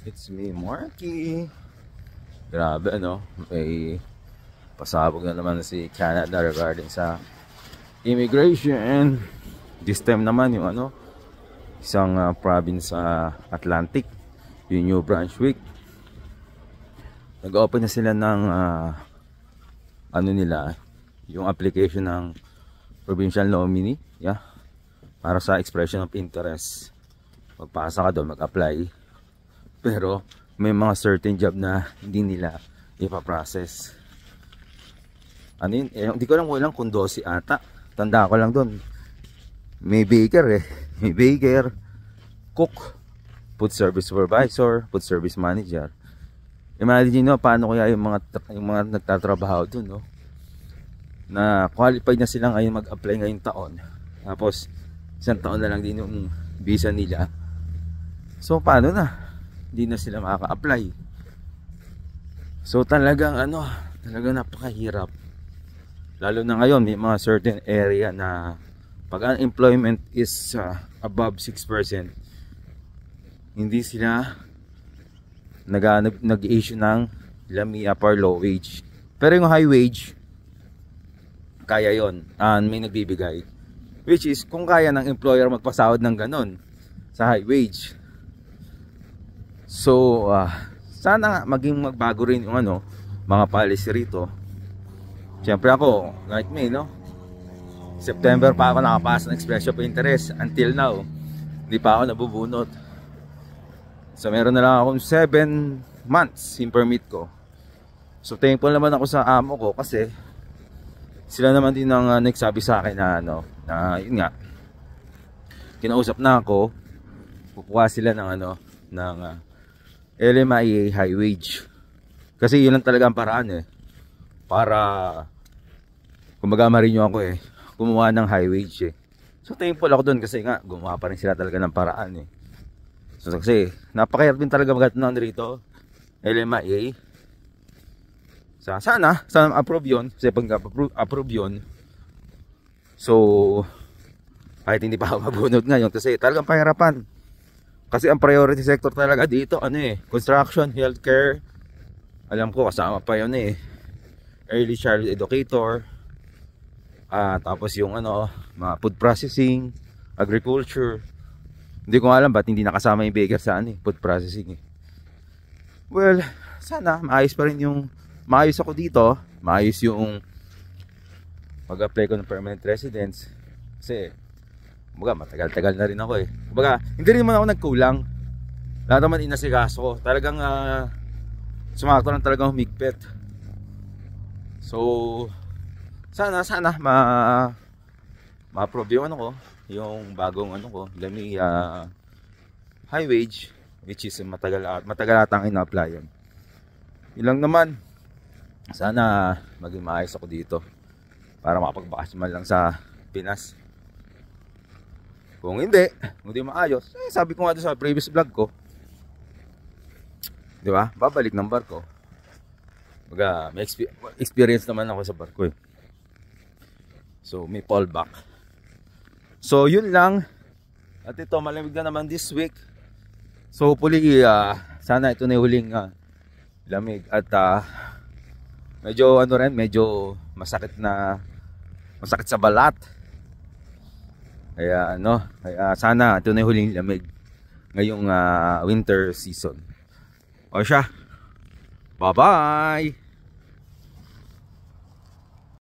It's me, Marky. Grabe ano, may pasabog na naman si Canada regarding sa immigration. This time naman yung ano, isang province sa Atlantic, yung New Brunswick. Nag-open na sila ng ano nila, yung application ng provincial nominee, para sa expression of interest. Magpasa ka doon, mag-apply. Pero may mga certain job na hindi nila ipaprocess. Ano yun? Hindi ko lang kung 12 ata. Tanda ko lang doon. May baker May baker, cook, food service supervisor, food service manager. Imagine nyo paano kaya yung mga nagtatrabaho doon, no? Na qualified na sila ngayon mag-apply ngayong taon. Tapos isang taon na lang din yung visa nila. So paano na? Hindi na sila makaka-apply. So talagang talagang napakahirap. Lalo na ngayon may mga certain area na pag unemployment is above 6%, hindi sila nag-issue ng LAMIA for low wage. Pero yung high wage, kaya yon, may nagbibigay. Which is kung kaya ng employer magpasahod ng ganon sa high wage. So sana nga magbago rin yung mga policy rito. Siyempre ako, like me, no? September pa ako nakapasa ng expression of interest. Until now, hindi pa ako nabubunot. So meron na lang akong 7 months yung permit ko. So thankful naman ako sa amo ko kasi sila naman din ang nagsabi sa akin na na yun nga, kinausap na ako, kukuha sila ng ng LMIA high wage. Kasi yun lang talaga ang paraan para kumbaga ma-renew ako gumawa ng high wage So thankful ako doon kasi nga gumawa pa rin sila talaga ng paraan So kasi napakahirap din talaga magatunan rito LMIA. Sana approve yun. Kasi pag approve yun, so kahit hindi pa ako mabunod ngayon kasi talagang pahirapan. Kasi ang priority sector talaga dito construction, healthcare. Alam ko kasama pa yun early childhood educator. Tapos yung mga food processing, agriculture. Hindi ko alam ba't hindi nakasama yung baker sa food processing Well, sana maayos pa rin yung maayos ako dito, maayos yung mag-apply ko ng permanent residence. Kasi kumbaga matagal-tagal na rin ako kumbaga hindi rin naman ako nagkulang. Lahat naman inasikaso ko. Talagang sumakto lang talagang humigpit. So sana ma-approve yung yung bagong LAMIA high wage, which is matagal atang ina-applyan. Ilang naman, sana maging maayos ako dito para makapagbakasyon man lang sa Pinas. Kung hindi maayos, sabi ko nga doon sa previous vlog ko, di ba, babalik ng barko. Baga, may experience naman ako sa barko So may fallback. So yun lang. At ito, malamig na naman this week. So hopefully sana ito na yung huling lamig. At medyo medyo masakit sa balat. Kaya sana ito na yung huling lamig ngayong winter season. O siya, bye bye.